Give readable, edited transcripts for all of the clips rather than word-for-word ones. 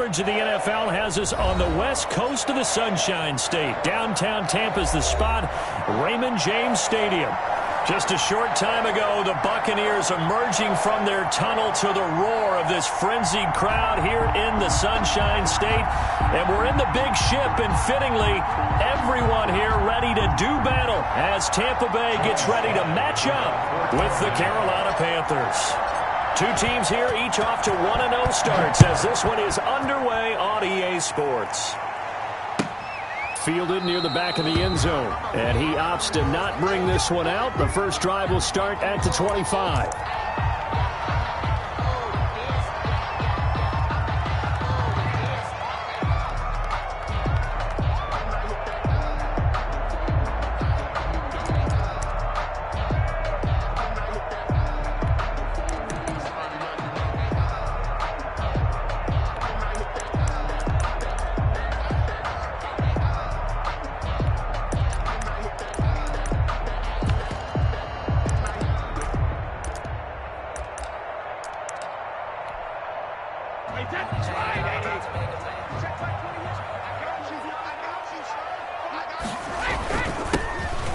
coverage of the NFL has us on the west coast of the Sunshine State. Downtown Tampa's the spot, Raymond James Stadium. Just a short time ago, the Buccaneers emerging from their tunnel to the roar of this frenzied crowd here in the Sunshine State. And we're in the big ship, and fittingly, everyone here ready to do battle as Tampa Bay gets ready to match up with the Carolina Panthers. Two teams here, each off to 1-0 starts as this one is underway on EA Sports. Fielded near the back of the end zone, and he opts to not bring this one out. The first drive will start at the 25.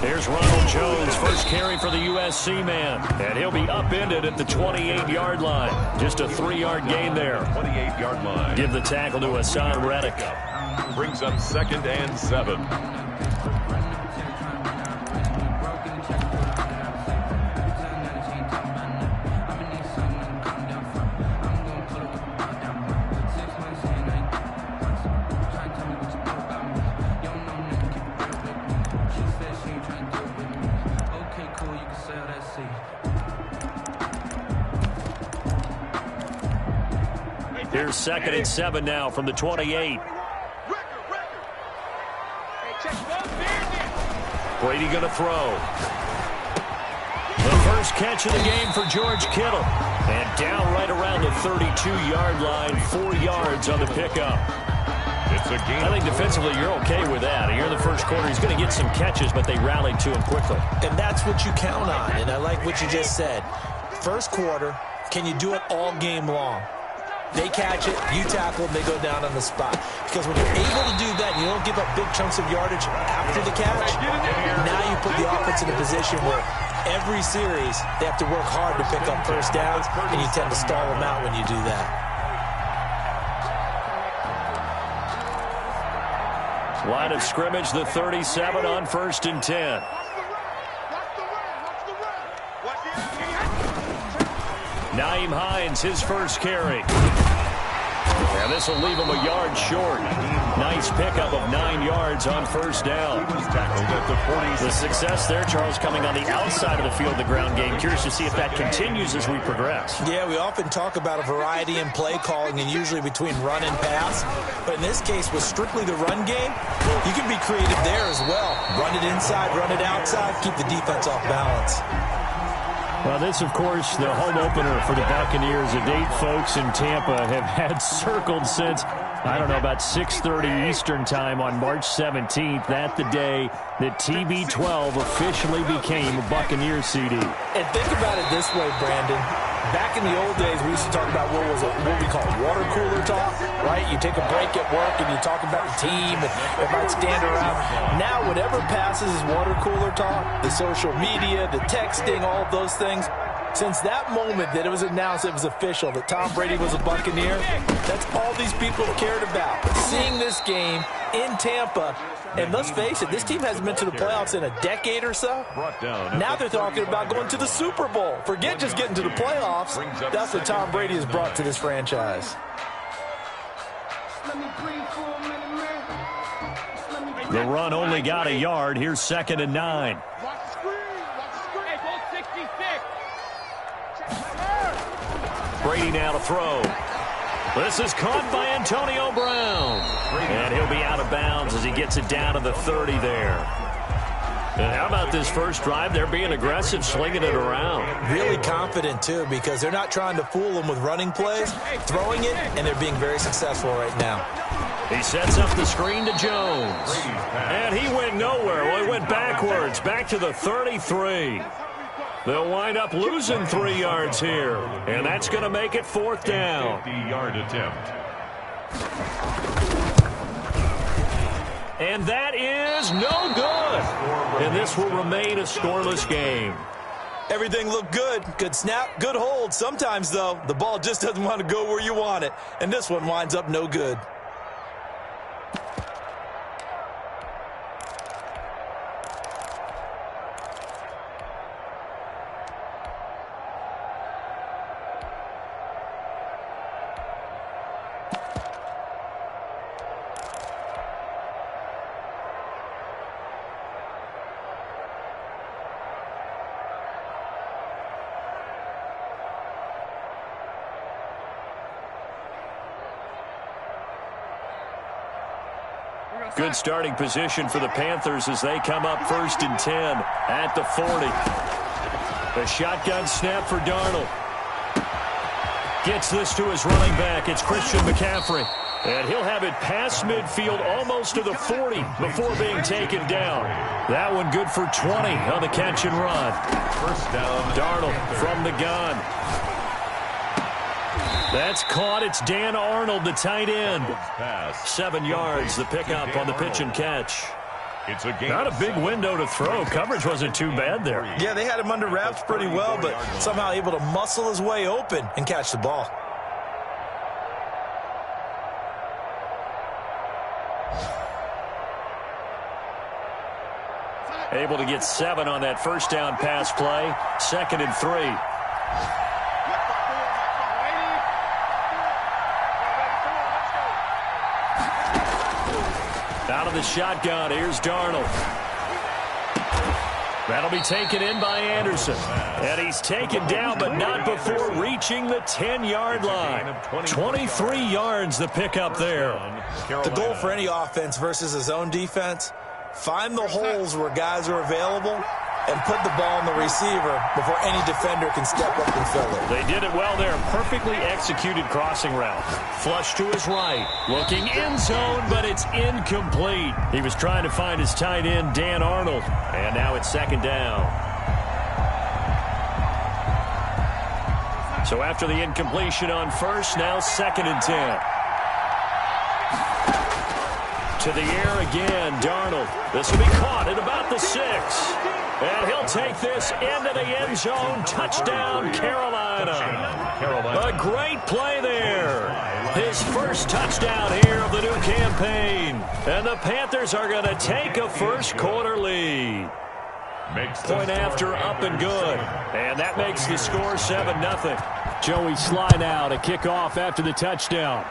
Here's Ronald Jones, first carry for the USC man, and he'll be upended at the 28-yard line. Just a 3-yard gain there. 28-yard line. Give the tackle to Hassan Reddick. Brings up 2nd and 7. Here's 2nd and 7 now from the 28. Brady going to throw. The first catch of the game for George Kittle. And down right around the 32-yard line, 4 yards on the pickup. It's a gain. I think defensively you're okay with that. Here in the first quarter, he's going to get some catches, but they rallied to him quickly. And that's what you count on, and I like what you just said. First quarter, can you do it all game long? They catch it, you tackle, and they go down on the spot. Because when you're able to do that, you don't give up big chunks of yardage after the catch. Now you put the offense in a position where every series they have to work hard to pick up first downs, and you tend to stall them out when you do that. Line of scrimmage, the 37 on 1st and 10. Nyheim Hines, his first carry. And this will leave him a yard short. Nice pickup of 9 yards on first down. The success there, Charles, coming on the outside of the field, the ground game. Curious to see if that continues as we progress. Yeah, we often talk about a variety in play calling and usually between run and pass. But in this case, with strictly the run game, you can be creative there as well. Run it inside, run it outside, keep the defense off balance. Well, this, of course, the home opener for the Buccaneers. A date folks in Tampa have had circled since, I don't know, about 6:30 Eastern time on March 17th. That the day that TB12 officially became a Buccaneers CD. And think about it this way, Brandon. Back in the old days, we used to talk about what we call water cooler talk, right? You take a break at work and you talk about the team and everybody stand around. Now, whatever passes is water cooler talk, the social media, the texting, all of those things. Since that moment that it was announced, it was official, that Tom Brady was a Buccaneer, that's all these people have cared about. Seeing this game in Tampa, and let's face it, this team hasn't been to the playoffs in a decade or so. Now they're talking about going to the Super Bowl. Forget just getting to the playoffs. That's what Tom Brady has brought to this franchise. The run only got a yard. Here's 2nd and 9. Brady now to throw. This is caught by Antonio Brown. And he'll be out of bounds as he gets it down to the 30 there. And how about this first drive? They're being aggressive, slinging it around. Really confident, too, because they're not trying to fool them with running plays, throwing it, and they're being very successful right now. He sets up the screen to Jones. And he went nowhere. Well, he went backwards, back to the 33. They'll wind up losing 3 yards here. And that's going to make it 4th down. 50-yard attempt. And that is no good. And this will remain a scoreless game. Everything looked good. Good snap, good hold. Sometimes, though, the ball just doesn't want to go where you want it. And this one winds up no good. Good starting position for the Panthers as they come up 1st and 10 at the 40. A shotgun snap for Darnold. Gets this to his running back. It's Christian McCaffrey. And he'll have it past midfield almost to the 40 before being taken down. That one good for 20 on the catch and run. First down. Darnold from the gun. That's caught. It's Dan Arnold, the tight end. 7 yards, the pickup on the pitch and catch. It's a game. Not a big window to throw. Coverage wasn't too bad there. Yeah, they had him under wraps pretty well, but somehow able to muscle his way open and catch the ball. Able to get 7 on that first down pass play. 2nd and 3. Out of the shotgun, here's Darnold. That'll be taken in by Anderson. And he's taken down, but not before reaching the 10-yard line. 23 yards, the pickup there. The goal for any offense versus a zone defense, find the holes where guys are available and put the ball in the receiver before any defender can step up and fill it. They did it well there. Perfectly executed crossing route. Flush to his right. Looking end zone, but it's incomplete. He was trying to find his tight end, Dan Arnold. And now it's 2nd down. So after the incompletion on first, now 2nd and 10. To the air again, Darnold. This will be caught at about the 6. And he'll take this into the end zone. Touchdown, Carolina. A great play there. His first touchdown here of the new campaign. And the Panthers are going to take a first-quarter lead. Point after, up and good. And that makes the score 7-0. Joey slide out, a kickoff after the touchdown.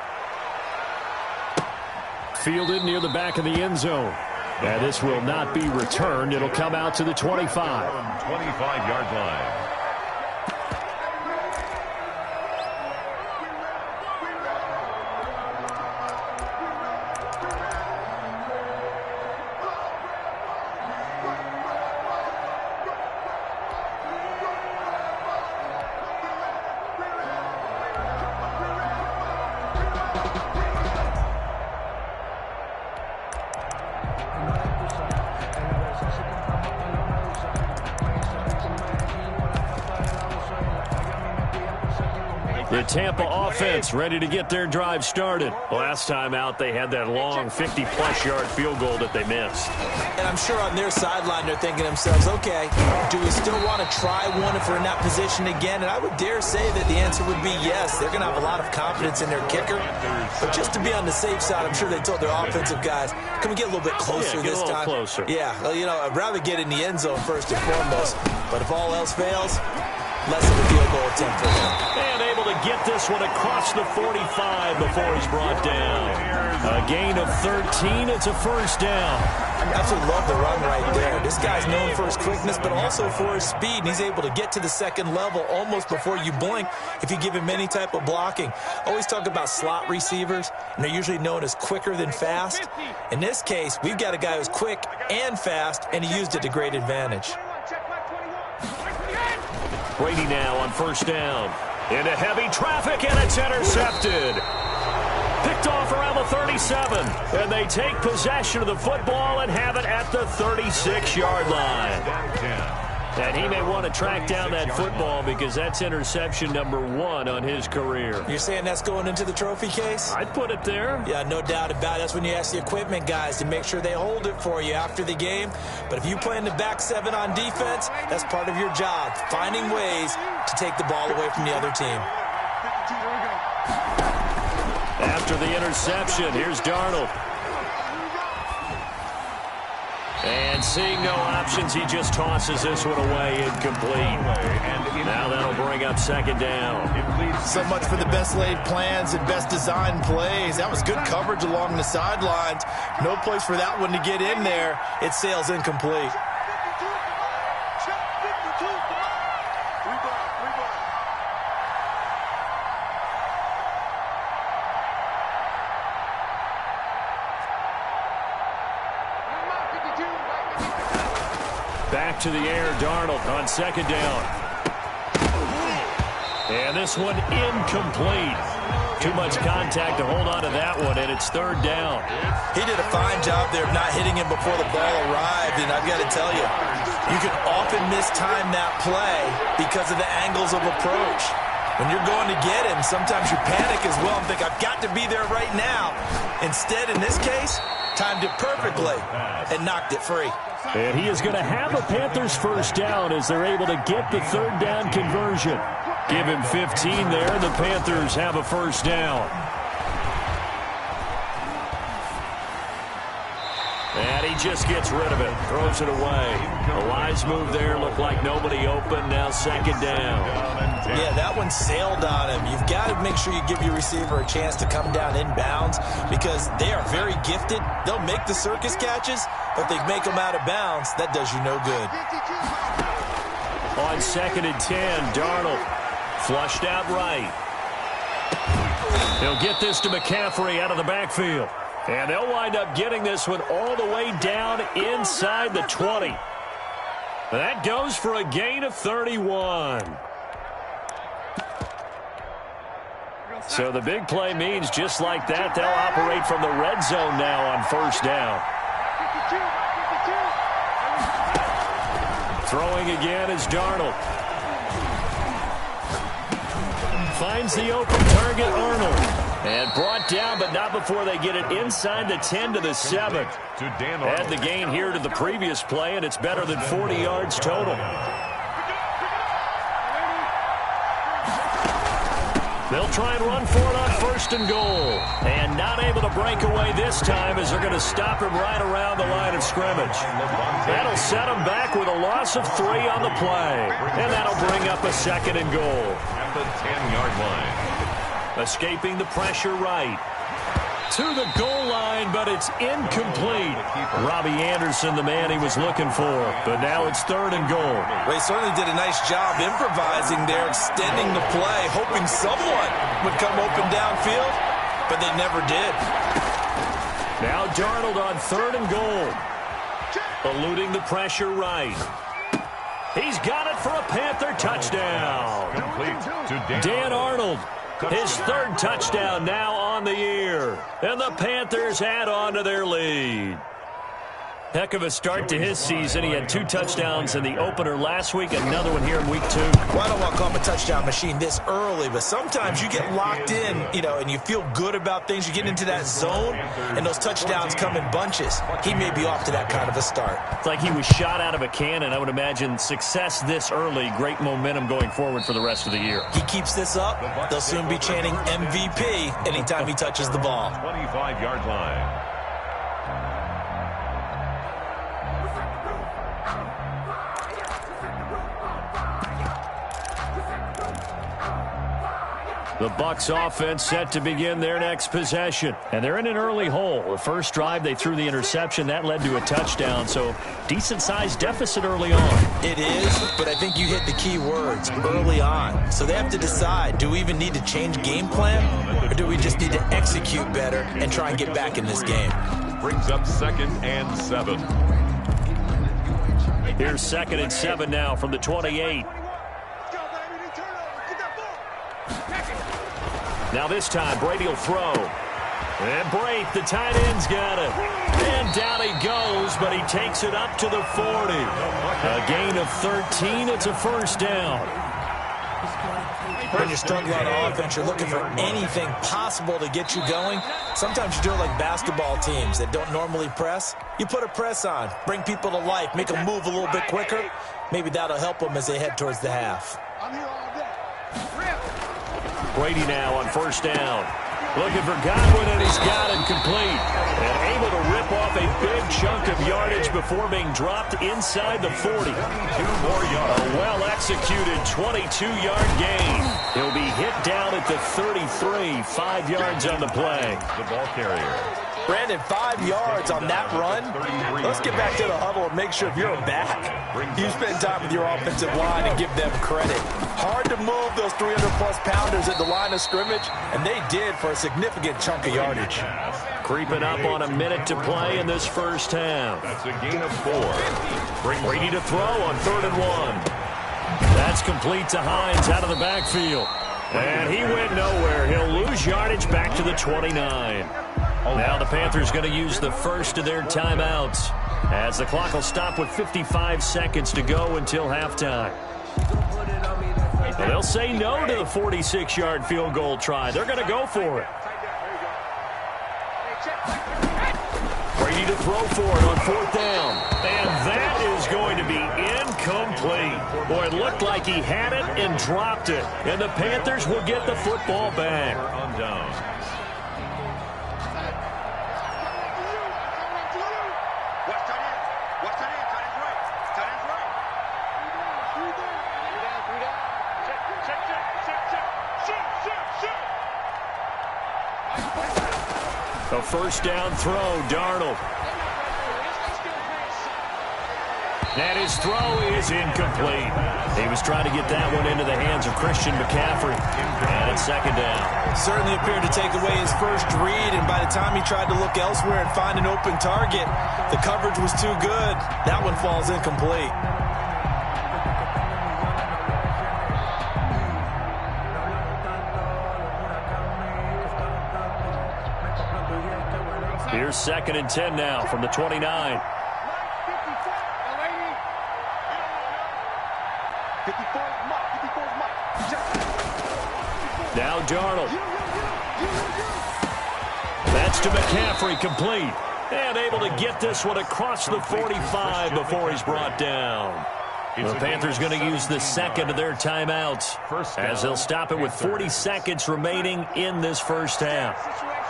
Fielded near the back of the end zone. And this will not be returned. It'll come out to the 25. 25-yard line. The Tampa offense ready to get their drive started. Last time out, they had that long 50-plus yard field goal that they missed. And I'm sure on their sideline, they're thinking to themselves, okay, do we still want to try one if we're in that position again? And I would dare say that the answer would be yes. They're going to have a lot of confidence in their kicker. But just to be on the safe side, I'm sure they told their offensive guys, can we get a little bit closer this time? Closer. Yeah, well, you know, I'd rather get in the end zone first and foremost. But if all else fails, less of a field goal attempt for him. And able to get this one across the 45 before he's brought down. A gain of 13. It's a first down. I absolutely love the run right there. This guy's known for his quickness, but also for his speed. And he's able to get to the second level almost before you blink if you give him any type of blocking. Always talk about slot receivers, and they're usually known as quicker than fast. In this case, we've got a guy who's quick and fast, and he used it to great advantage. Brady now on first down. Into heavy traffic, and it's intercepted. Picked off around the 37. And they take possession of the football and have it at the 36-yard line. And he may want to track down that football because that's interception number 1 on his career. You're saying that's going into the trophy case? I'd put it there. Yeah, no doubt about it. That's when you ask the equipment guys to make sure they hold it for you after the game. But if you play in the back 7 on defense, that's part of your job, finding ways to take the ball away from the other team. After the interception, here's Darnold. And seeing no options, he just tosses this one away, incomplete. Now that'll bring up second down. So much for the best laid plans and best designed plays. That was good coverage along the sidelines. No place for that one to get in there. It sails incomplete. Back to the air, Darnold on second down. And this one incomplete. Too much contact to hold on to that one, and it's third down. He did a fine job there of not hitting him before the ball arrived, and I've got to tell you, you can often mistime that play because of the angles of approach. When you're going to get him, sometimes you panic as well and think, I've got to be there right now. Instead, in this case, timed it perfectly and knocked it free. And he is going to have a Panthers first down as they're able to get the third down conversion. Give him 15 there. The Panthers have a first down. And he just gets rid of it. Throws it away. A wise move there. Looked like nobody open. Now second down. Yeah, that one sailed on him. You've got to make sure you give your receiver a chance to come down inbounds because they are very gifted. They'll make the circus catches, but if they make them out of bounds, that does you no good. On second and 10, Darnold flushed out right. He'll get this to McCaffrey out of the backfield. And they'll wind up getting this one all the way down inside the 20. That goes for a gain of 31. So the big play means just like that, they'll operate from the red zone now on first down. Throwing again is Darnold. Finds the open target, Arnold. And brought down, but not before they get it inside the 10 to the 7. Add the gain here to the previous play, and it's better than 40 yards total. They'll try and run for it on first and goal. And not able to break away this time as they're going to stop him right around the line of scrimmage. That'll set him back with a loss of 3 on the play. And that'll bring up a second and goal. At the 10-yard line. Escaping the pressure right. To the goal line, but it's incomplete. Robbie Anderson, the man he was looking for. But now it's third and goal. Well, he certainly did a nice job improvising there, extending the play, hoping someone would come open downfield, but they never did. Now Darnold on third and goal. Eluding the pressure right. He's got it for a Panther touchdown. Complete to Dan Arnold. His third touchdown now on the year. And the Panthers add on to their lead. Heck of a start to his season. He had 2 touchdowns in the opener last week, another one here in week 2. Well, I don't want to call him a touchdown machine this early, but sometimes you get locked in, and you feel good about things. You get into that zone, and those touchdowns come in bunches. He may be off to that kind of a start. It's like he was shot out of a cannon. I would imagine success this early, great momentum going forward for the rest of the year. He keeps this up, they'll soon be chanting MVP anytime he touches the ball. 25-yard line. The Bucs offense set to begin their next possession. And they're in an early hole. The first drive, they threw the interception. That led to a touchdown. So decent-sized deficit early on. It is, but I think you hit the key words, early on. So they have to decide, do we even need to change game plan? Or do we just need to execute better and try and get back in this game? Brings up 2nd and 7. Here's 2nd and 7 now from the 28. Now this time, Brady will throw. And Brate, the tight end's got it. And down he goes, but he takes it up to the 40. A gain of 13. It's a first down. When you're struggling on offense, you're looking for anything possible to get you going. Sometimes you do it like basketball teams that don't normally press. You put a press on, bring people to life, make them move a little bit quicker. Maybe that'll help them as they head towards the half. Brady now on first down. Looking for Godwin, and he's got it complete. And able to rip off a big chunk of yardage before being dropped inside the 40. 2 more yards. A well-executed 22-yard gain. He'll be hit down at the 33, 5 yards on the play. The ball carrier. Brandon, 5 yards on that run. Let's get back to the huddle and make sure if you're a back, you spend time with your offensive line and give them credit. Hard to move those 300-plus pounders at the line of scrimmage, and they did for a significant chunk of yardage. Creeping up on a minute to play in this first half. That's a gain of 4. Brady to throw on 3rd and 1. That's complete to Hines out of the backfield. And he went nowhere. He'll lose yardage back to the 29. Now the Panthers going to use the first of their timeouts as the clock will stop with 55 seconds to go until halftime. Well, they'll say no to the 46-yard field goal try. They're going to go for it. Brady to throw for it on 4th down. And that is going to be incomplete. Boy, it looked like he had it and dropped it. And the Panthers will get the football back. On down. A first down throw, Darnold. And his throw is incomplete. He was trying to get that one into the hands of Christian McCaffrey. And it's 2nd down. Certainly appeared to take away his first read, and by the time he tried to look elsewhere and find an open target, the coverage was too good. That one falls incomplete. Here's 2nd and 10 now from the 29. Now Darnold. That's to McCaffrey, complete. And able to get this one across the 45 before he's brought down. The Panthers going to use the second of their timeouts as they'll stop it with 40 seconds remaining in this first half.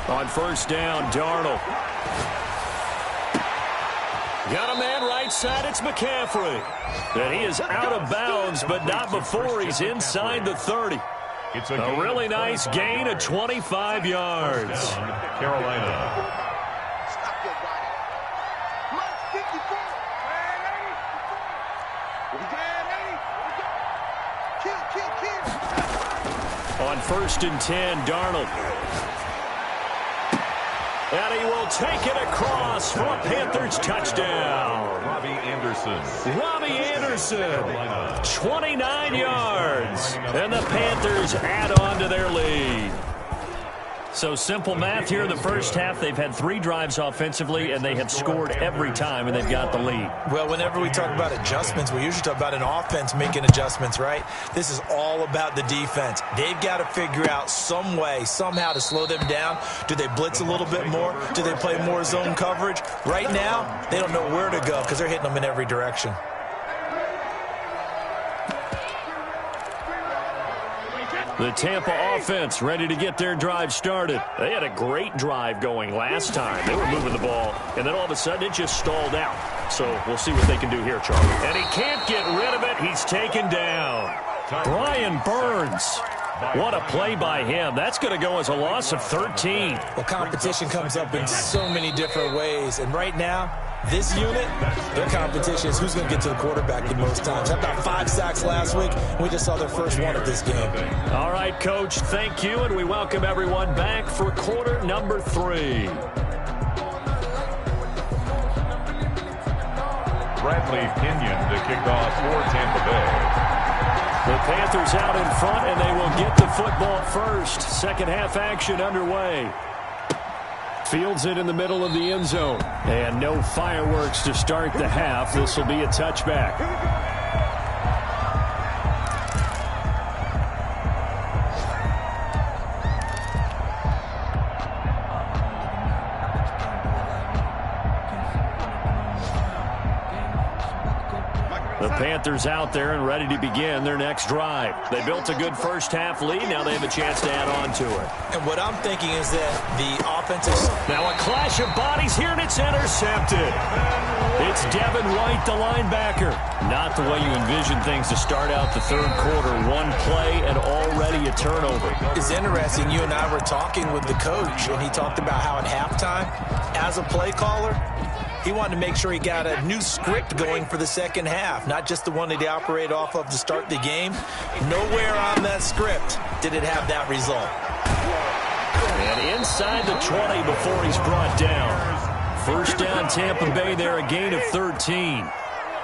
On first down, Darnold. Got a man right side, it's McCaffrey. And he is out of bounds, but not before he's inside the 30. It's a really nice gain of 25 yards. Carolina. On 1st and 10, Darnold. And he will take it across for a Panthers touchdown. Robbie Anderson. Robbie Anderson, 29 yards. And the Panthers add on to their lead. So simple math here in the first half. They've had 3 drives offensively, and they have scored every time, and they've got the lead. Well, whenever we talk about adjustments, we usually talk about an offense making adjustments, right? This is all about the defense. They've got to figure out some way, somehow to slow them down. Do they blitz a little bit more? Do they play more zone coverage? Right now, they don't know where to go because they're hitting them in every direction. The Tampa offense ready to get their drive started. They had a great drive going last time. They were moving the ball, and then all of a sudden it just stalled out. So we'll see what they can do here, Charlie. And he can't get rid of it. He's taken down. Brian Burns. What a play by him. That's going to go as a loss of 13. Well, competition comes up in so many different ways. And right now, this unit, their competition is who's going to get to the quarterback the most times. How about 5 sacks last week? We just saw their first one of this game. All right, Coach, thank you, and we welcome everyone back for quarter number 3. Bradley Pinion to kick off for Tampa Bay. The Panthers out in front, and they will get the football first. Second half action underway. Fields it in the middle of the end zone. And no fireworks to start the half. This will be a touchback. The Panthers out there and ready to begin their next drive. They built a good first half lead. Now they have a chance to add on to it. And what I'm thinking is that the offensive... Now a clash of bodies here, and it's intercepted. It's Devin White, the linebacker. Not the way you envision things to start out the third quarter. One play and already a turnover. It's interesting. You and I were talking with the coach, and he talked about how at halftime, as a play caller, he wanted to make sure he got a new script going for the second half, not just the one that he operated off of to start the game. Nowhere on that script did it have that result. And inside the 20 before he's brought down. First down, Tampa Bay there, a gain of 13.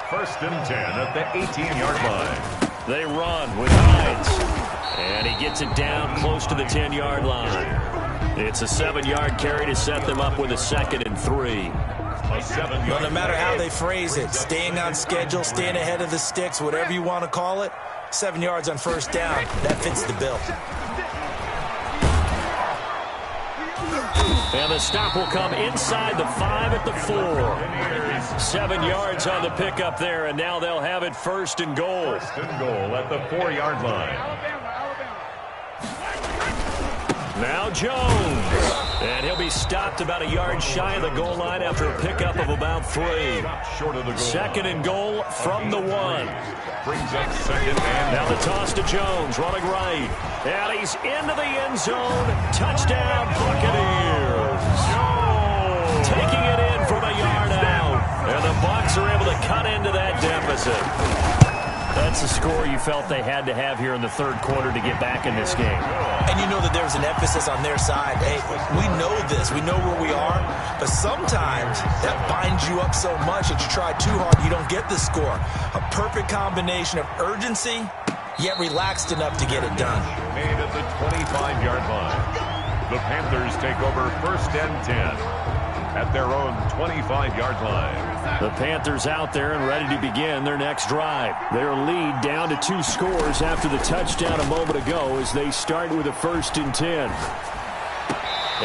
First and 10 at the 18-yard line. They run with Hines. And he gets it down close to the 10-yard line. It's a 7-yard carry to set them up with a 2nd and 3. Well, no matter how they phrase it, staying on schedule, staying ahead of the sticks, whatever you want to call it, 7 yards on first down, that fits the bill. And the stop will come inside the 5 at the 4. 7 yards on the pickup there, and now they'll have it first and goal. First and goal at the 4-yard line. Now Jones. And he'll be stopped about a yard shy of the goal line after a pickup of about 3. Second and goal from the 1. Brings up second and now the toss to Jones, running right. And he's into the end zone. Touchdown, Buccaneers. Taking it in from a yard out. And the Bucs are able to cut into that deficit. That's the score you felt they had to have here in the third quarter to get back in this game. And you know that there's an emphasis on their side. Hey, we know this. We know where we are. But sometimes that binds you up so much that you try too hard, you don't get the score. A perfect combination of urgency, yet relaxed enough to get it done. Made at the 25-yard line. The Panthers take over first and 10 at their own 25-yard line. The Panthers out there and ready to begin their next drive. Their lead down to 2 scores after the touchdown a moment ago as they start with a 1st and 10.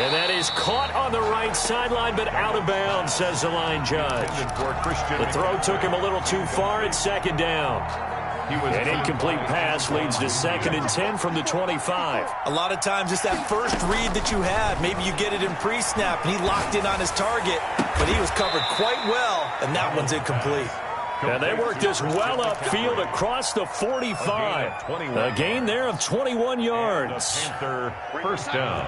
And that is caught on the right sideline, but out of bounds, says the line judge. The throw took him a little too far at 2nd down. An incomplete pass leads to 2nd and 10 from the 25. A lot of times it's that first read that you have. Maybe you get it in pre-snap, and he locked in on his target, but he was covered quite well, and that one's incomplete. And they worked this well upfield across the 45. A gain there of 21 yards. Panther first down.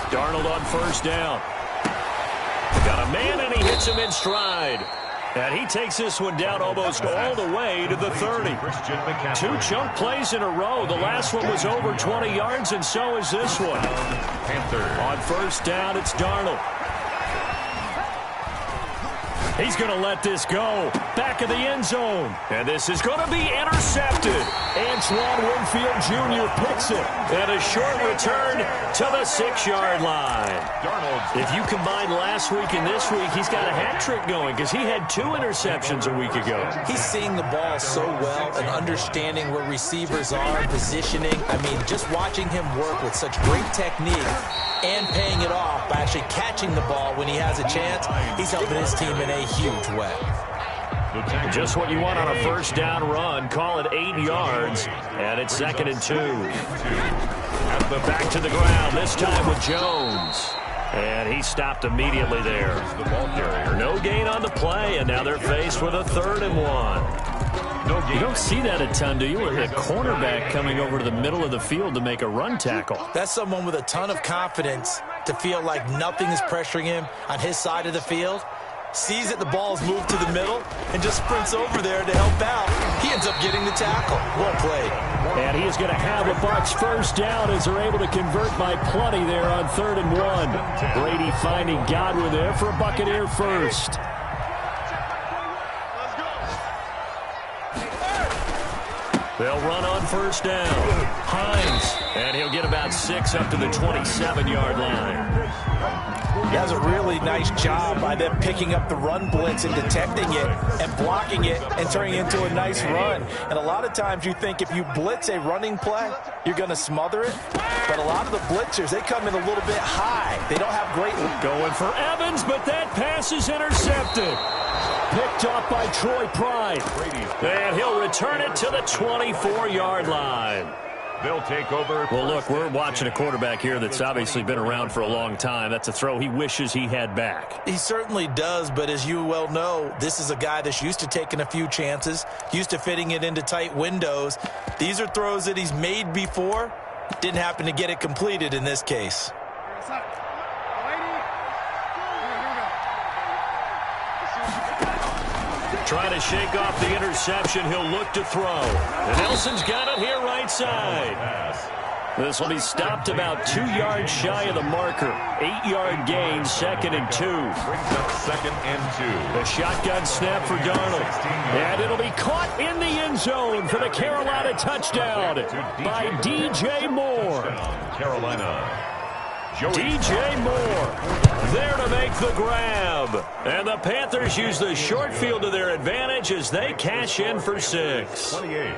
Darnold on first down. Got a man, and he hits him in stride. And he takes this one down almost all the way to the 30. 2 chunk plays in a row. The last one was over 20 yards, and so is this one. On first down, it's Darnold. He's going to let this go. Back of the end zone. And this is going to be intercepted. Antoine Winfield Jr. picks it. And a short return to the 6-yard line. If you combine last week and this week, he's got a hat trick going because he had 2 interceptions a week ago. He's seeing the ball so well and understanding where receivers are, positioning. I mean, just watching him work with such great technique and paying it off by actually catching the ball when he has a chance, he's helping his team in a huge way. Just what you want on a first down run. Call it 8 yards, and it's 2nd and 2. Back to the ground, this time with Jones. And he stopped immediately there. No gain on the play, and now they're faced with a 3rd and 1. You don't see that a ton, do you? A cornerback coming over to the middle of the field to make a run tackle. That's someone with a ton of confidence to feel like nothing is pressuring him on his side of the field. sees that the ball's moved to the middle, and just sprints over there to help out. He ends up getting the tackle. Well played. And he is going to have a Bucs first down as they're able to convert by plenty there on 3rd and 1. Brady finding Godwin there for a Buccaneer first. They'll run on first down. Hines, and he'll get about 6 up to the 27-yard line. He does a really nice job by them picking up the run blitz and detecting it and blocking it and turning it into a nice run. And a lot of times you think if you blitz a running play, you're going to smother it. But a lot of the blitzers, they come in a little bit high. They don't have great... Going for Evans, but that pass is intercepted. Picked up by Troy Pride. And he'll return it to the 24-yard line. They'll take over. Well, look, we're watching a quarterback here that's obviously been around for a long time. That's a throw he wishes he had back. He certainly does, but as you well know, this is a guy that's used to taking a few chances, used to fitting it into tight windows. These are throws that he's made before. Didn't happen to get it completed in this case. Trying to shake off the interception. He'll look to throw. And Nelson's got it here right side. This will be stopped about 2 yards shy of the marker. 8-yard gain, 2nd and 2. Brings up 2nd and 2. The shotgun snap for Darnold. And it'll be caught in the end zone for the Carolina touchdown by DJ Moore. Carolina. DJ Moore there to make the grab. And the Panthers use the short field to their advantage as they cash in for 6. 28.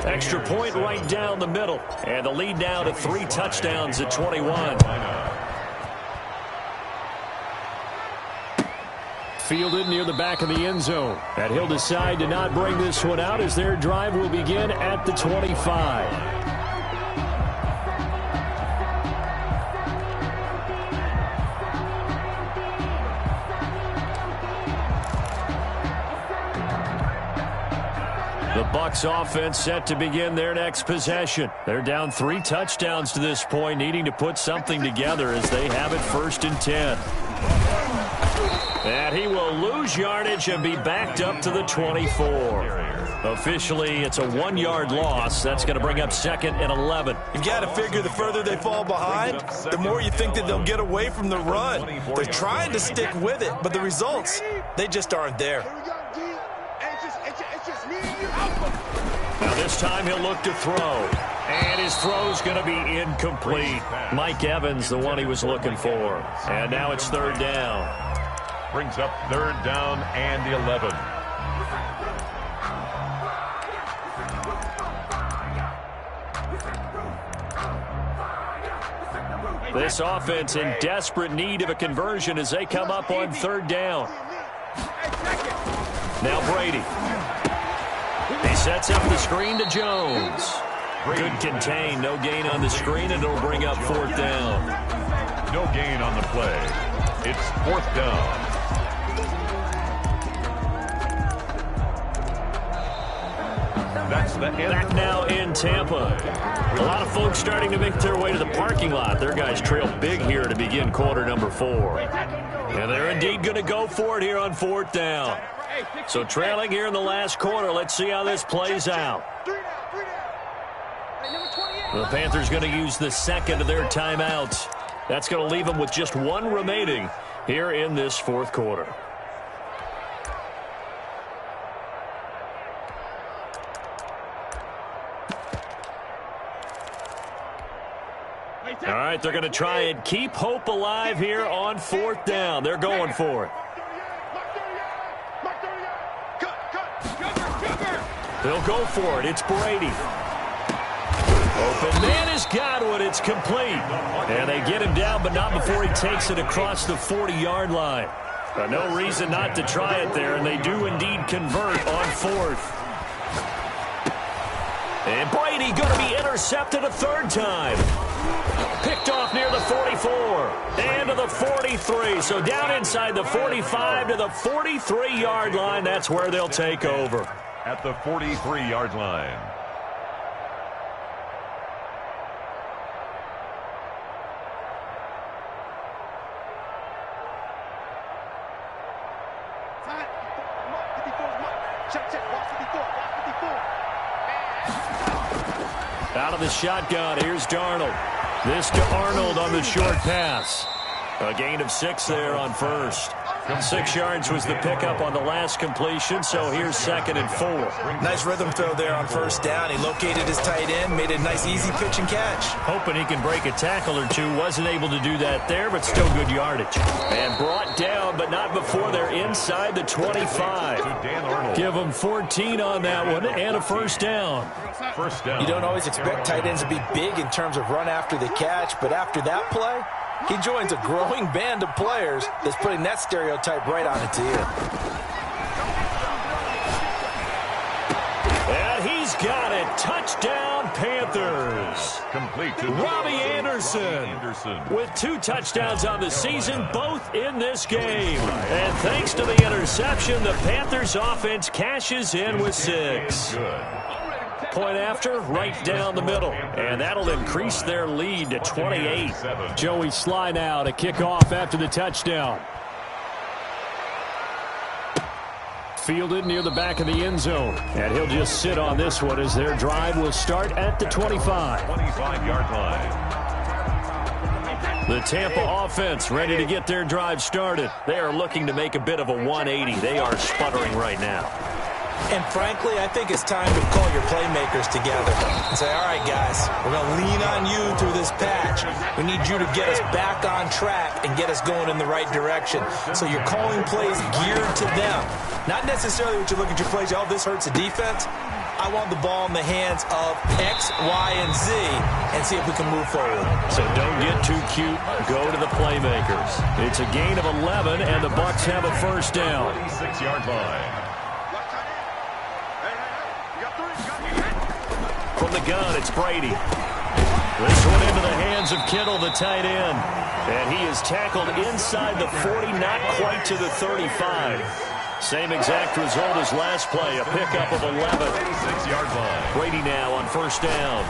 Extra point right down the middle. And the lead now to 3 touchdowns at 21. Fielded near the back of the end zone. And he'll decide to not bring this one out as their drive will begin at the 25. The Bucs offense set to begin their next possession. They're down 3 touchdowns to this point, needing to put something together as they have it 1st and 10. And he will lose yardage and be backed up to the 24. Officially, it's a 1-yard loss. That's going to bring up 2nd and 11. You've got to figure the further they fall behind, the more you think that they'll get away from the run. They're trying to stick with it, but the results, they just aren't there. Now this time he'll look to throw. And his throw's going to be incomplete. Mike Evans, the one he was looking for. And now it's 3rd down. Brings up 3rd down and 11. This offense in desperate need of a conversion as they come up on 3rd down. Now Brady. He sets up the screen to Jones. Good contain, no gain on the screen, and it'll bring up 4th down. No gain on the play. It's 4th down. That's the end. Back now in Tampa. A lot of folks starting to make their way to the parking lot. Their guys trail big here to begin quarter number 4. And they're indeed going to go for it here on 4th down. So trailing here in the last quarter. Let's see how this plays out. The Panthers going to use the 2nd of their timeouts. That's going to leave them with just 1 remaining here in this 4th quarter. All right, they're going to try and keep hope alive here on 4th down. They're going for it. They'll go for it. It's Brady. Open man is Godwin. It's complete. And they get him down, but not before he takes it across the 40-yard line. But no reason not to try it there, and they do indeed convert on 4th. And Brady going to be intercepted a 3rd time. Picked off near the 44 and to the 43. So down inside the 45 to the 43-yard line. That's where they'll take over. At the 43-yard line. Out of the shotgun, here's Darnold. This to Arnold on the short pass. A gain of 6 there on first. 6 yards was the pickup on the last completion, so here's 2nd and 4. Nice rhythm throw there on first down. He located his tight end, made a nice easy pitch and catch. Hoping he can break a tackle or two. Wasn't able to do that there, but still good yardage. And brought down, but not before they're inside the 25. Give them 14 on that one and a first down. You don't always expect tight ends to be big in terms of run after the catch, but after that play, he joins a growing band of players that's putting that stereotype right on its ear. And he's got it. Touchdown, Panthers. Complete to Robbie Anderson with 2 touchdowns on the season, both in this game. And thanks to the interception, the Panthers offense cashes in with 6. Point after, right down the middle. And that'll increase their lead to 28. Joey Sly now to kick off after the touchdown. Fielded near the back of the end zone. And he'll just sit on this one as their drive will start at the 25. 25-yard line. The Tampa offense ready to get their drive started. They are looking to make a bit of a 180. They are sputtering right now. And frankly, I think it's time to call your playmakers together and say, all right, guys, we're going to lean on you through this patch. We need you to get us back on track and get us going in the right direction. So you're calling plays geared to them. Not necessarily what you look at your plays, oh, this hurts the defense. I want the ball in the hands of X, Y, and Z and see if we can move forward. So don't get too cute. Go to the playmakers. It's a gain of 11, and the Bucs have a first down. 26-yard line. From the gun, it's Brady. This one into the hands of Kittle, the tight end. And he is tackled inside the 40, not quite to the 35. Same exact result as last play, a pickup of 11. 26-yard line. Brady now on first down.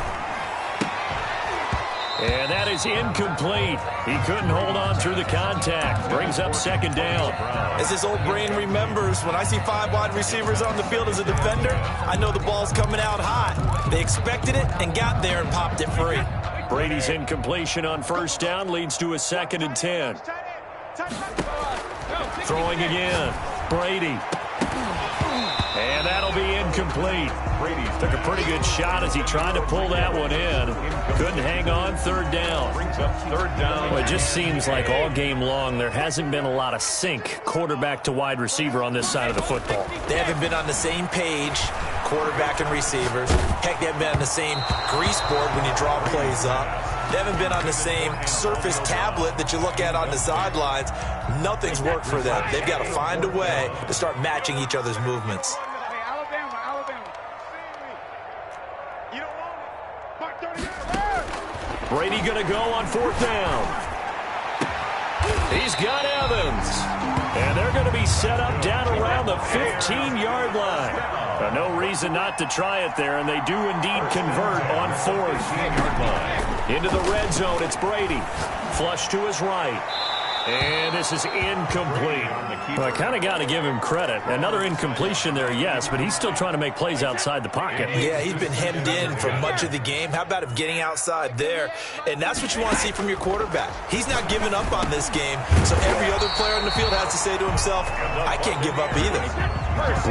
And that is incomplete. He couldn't hold on through the contact. Brings up 2nd down. As his old brain remembers, when I see 5 wide receivers on the field as a defender, I know the ball's coming out hot. They expected it and got there and popped it free. Brady's incompletion on first down leads to a 2nd and 10. Throwing again. Brady. And that'll be incomplete. Brady took a pretty good shot as he tried to pull that one in. Couldn't hang on, 3rd down. Brings up 3rd down. Well, it just seems like all game long there hasn't been a lot of sync quarterback to wide receiver on this side of the football. They haven't been on the same page, quarterback and receivers. Heck, they haven't been on the same grease board when you draw plays up. They haven't been on the same surface tablet that you look at on the sidelines. Nothing's worked for them. They've got to find a way to start matching each other's movements. Brady going to go on 4th down. He's got Evans. And they're going to be set up down around the 15-yard line. No reason not to try it there, and they do indeed convert on 4th. Into the red zone, it's Brady. Flush to his right. And this is incomplete. Well, I kind of got to give him credit. Another incompletion there, yes, but he's still trying to make plays outside the pocket. Yeah, he's been hemmed in for much of the game. How about him getting outside there? And that's what you want to see from your quarterback. He's not giving up on this game, so every other player on the field has to say to himself, I can't give up either.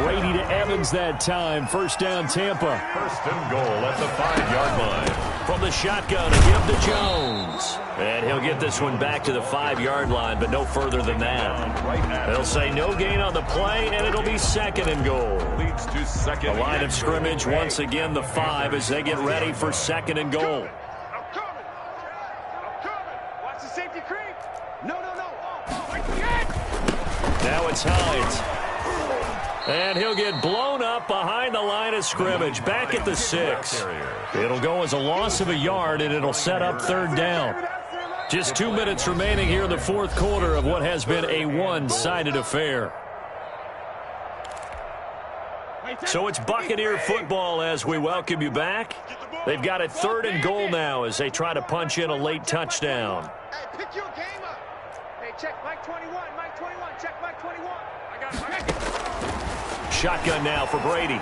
Brady to Evans that time. First down, Tampa. 1st and goal at the 5-yard line. From the shotgun, a give to Jones. And he'll get this one back to the 5-yard line, but no further than that. They'll say no gain on the play, and it'll be 2nd and goal. Leads to 2nd. The line of scrimmage, once again, the 5 as they get ready for 2nd and goal. I'm coming. Watch the safety creep. No. Now it's Hines. And he'll get blown up behind the line of scrimmage, back at the 6. It'll go as a loss of a yard, and it'll set up 3rd down. Just 2 minutes remaining here in the 4th quarter of what has been a one-sided affair. So it's Buccaneer football as we welcome you back. They've got it 3rd and goal now as they try to punch in a late touchdown. Hey, pick your game up. Hey, check Mike 21. Mike 21. Check Mike 21. I got it. Shotgun now for Brady.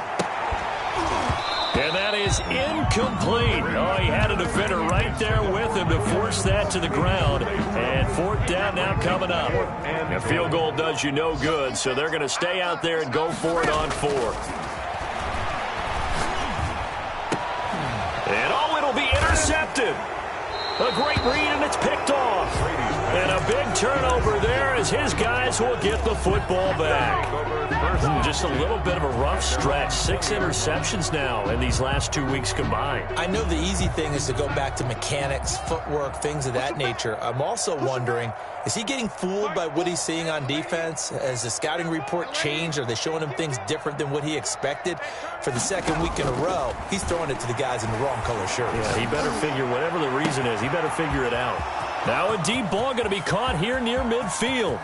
And that is incomplete. Oh, he had a defender right there with him to force that to the ground. And fourth down now coming up. A field goal does you no good, so they're going to stay out there and go for it on fourth. And oh, it'll be intercepted. A great read, and it's picked off. And a big turnover there as his guys will get the football back. Just a little bit of a rough stretch. 6 interceptions now in these last 2 weeks combined. I know the easy thing is to go back to mechanics, footwork, things of that nature. I'm also wondering, is he getting fooled by what he's seeing on defense? Has the scouting report changed? Are they showing him things different than what he expected? For the second week in a row, he's throwing it to the guys in the wrong color shirts. Yeah, he better figure, whatever the reason is, he better figure it out. Now a deep ball going to be caught here near midfield.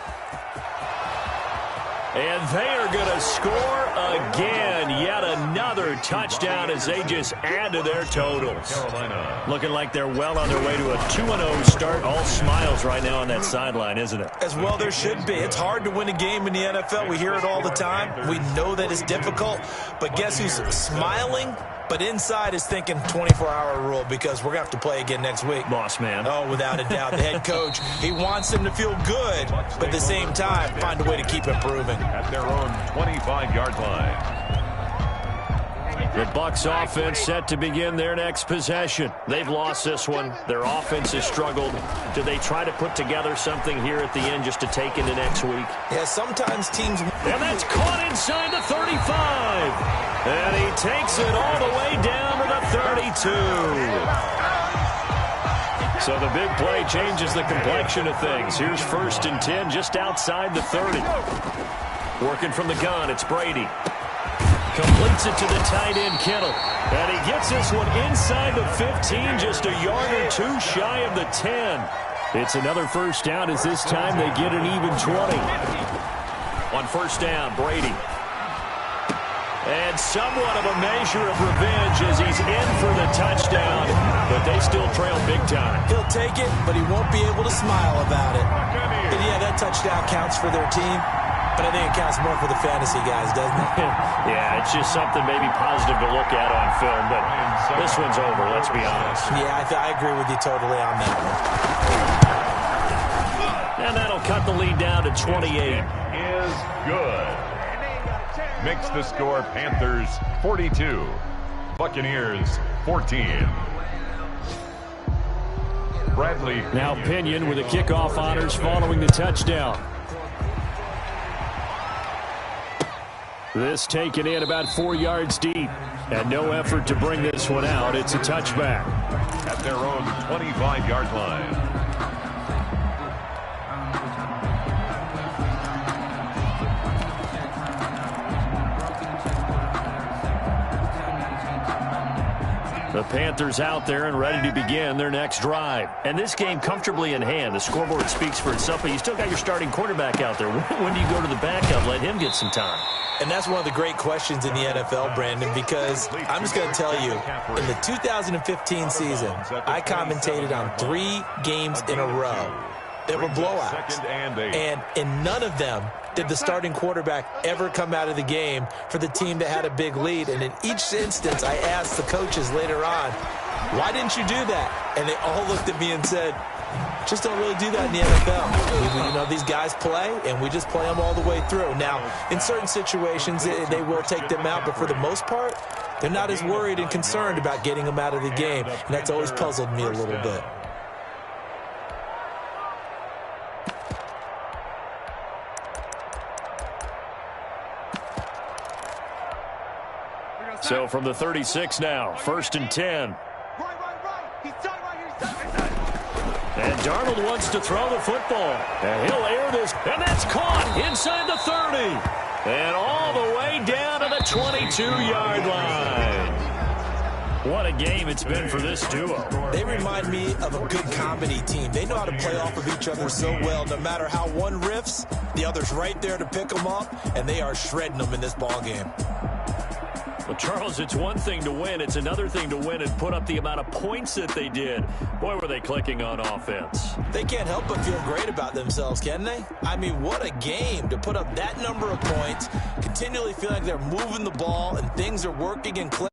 And they are going to score again. Yet another touchdown as they just add to their totals. Carolina. Looking like they're well on their way to a 2-0 start. All smiles right now on that sideline, isn't it? As well there should be. It's hard to win a game in the NFL. We hear it all the time. We know that it's difficult. But guess who's smiling? But inside is thinking 24-hour rule because we're going to have to play again next week. Boss man. Oh, without a doubt. The head coach, he wants them to feel good, but at the same time, find a way to keep improving. At their own 25-yard line. The Bucs offense set to begin their next possession. They've lost this one. Their offense has struggled. Do they try to put together something here at the end just to take into next week? Yeah, sometimes teams... And that's caught inside the 35. And he takes it all the way down to the 32. So the big play changes the complexion of things. Here's 1st and 10 just outside the 30. Working from the gun, it's Brady. Completes it to the tight end, Kiln. And he gets this one inside the 15, just a yard or two shy of the 10. It's another first down as this time they get an even 20. On first down, Brady. And somewhat of a measure of revenge as he's in for the touchdown, but they still trail big time. He'll take it, but he won't be able to smile about it. And yeah, that touchdown counts for their team, but I think it counts more for the fantasy guys, doesn't it? Yeah, it's just something maybe positive to look at on film, but this one's over, let's be honest. Yeah, I agree with you totally on that one. And that'll cut the lead down to 28. Is good. Makes the score Panthers 42, Buccaneers 14. Bradley. Now Pinion with the kickoff honors following the touchdown. This taken in about 4 yards deep. And no effort to bring this one out. It's a touchback. At their own 25-yard line. The Panthers out there and ready to begin their next drive. And this game comfortably in hand. The scoreboard speaks for itself, but you still got your starting quarterback out there. When do you go to the backup? Let him get some time. And that's one of the great questions in the NFL, Brandon, because I'm just going to tell you, in the 2015 season, I commentated on 3 games in a row that were blowouts. And in none of them did the starting quarterback ever come out of the game for the team that had a big lead. And in each instance, I asked the coaches later on, why didn't you do that? And they all looked at me and said, just don't really do that in the NFL. You know, these guys play, and we just play them all the way through. Now, in certain situations, they will take them out, but for the most part, they're not as worried and concerned about getting them out of the game, and that's always puzzled me a little bit. So from the 36 now, 1st and 10. And Darnold wants to throw the football. And he'll air this. And that's caught inside the 30. And all the way down to the 22-yard line. What a game it's been for this duo. They remind me of a good comedy team. They know how to play off of each other so well. No matter how one riffs, the other's right there to pick them up, and they are shredding them in this ball game. Well, Charles, it's one thing to win. It's another thing to win and put up the amount of points that they did. Boy, were they clicking on offense. They can't help but feel great about themselves, can they? I mean, what a game to put up that number of points, continually feeling like they're moving the ball and things are working and clicking.